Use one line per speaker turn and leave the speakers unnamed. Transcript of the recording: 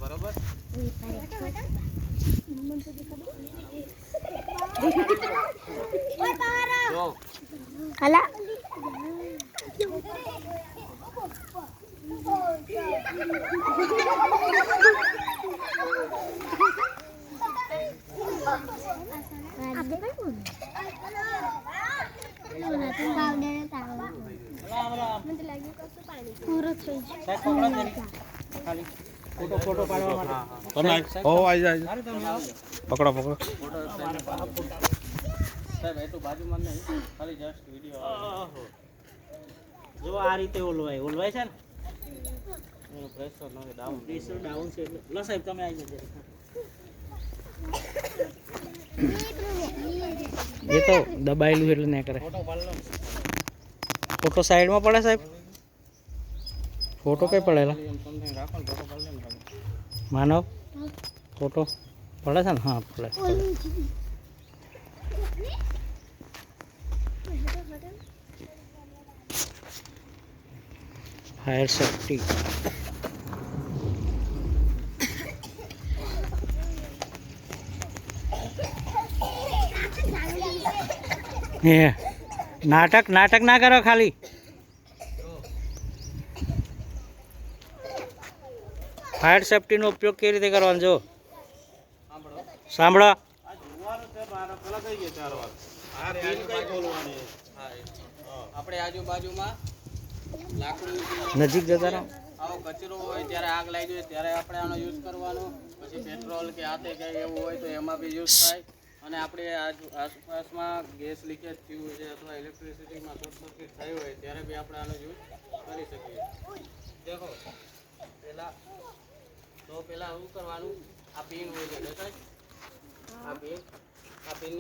બરોબર જો
હલા
photo photo પાડવા માટે
તમે ઓ આવી જાય પકડો પકડો
સાહેબ એટલું બાજુમાં નહીં ખાલી જસ્ટ વિડિયો જો આ રીતે ઓલવાય છે ને એનું પ્રેશર ન ડાઉન છે એટલે લો સાહેબ તમે આવી જજો
એ તો દબાયેલું એટલે ના કરે
ફોટો પાડ લો
ફોટો સાઈડમાં પડે સાહેબ ફોટો કઈ પડેલા
એમ સમથિંગ રાખો ને ફોટો પાડ લે ને
માનવ ફોટો પડે છે ને હા પડે ફાયર સેફ્ટી નાટક ના કરો ખાલી ફાયર સેફ્ટીનો ઉપયોગ કેવી રીતે કરવાનો જો સાંભળો
આ જોવાનું છે મારા પેલા કઈ ગયા 4 વાર આ પિન કઈ ખોલવાની આપણે આજુબાજુમાં લાકડું
નજીક જતા રહો
આવો કચરો હોય ત્યારે આગ લાગી જાય ત્યારે આપણે આનો યુઝ કરવાનો પછી પેટ્રોલ કે આતે કંઈ એવું હોય તો એમાં બી યુઝ થાય અને આપણે આસપાસમાં ગેસ લીકેજ થયું છે અથવા ઇલેક્ટ્રિસિટીમાં શોર્ટ સર્કિટ થઈ હોય ત્યારે બી આપણે આનો યુઝ કરી શકીએ દેખો પહેલાં શું કરવાનું આ પિન હોય છે દેખાય આ પિન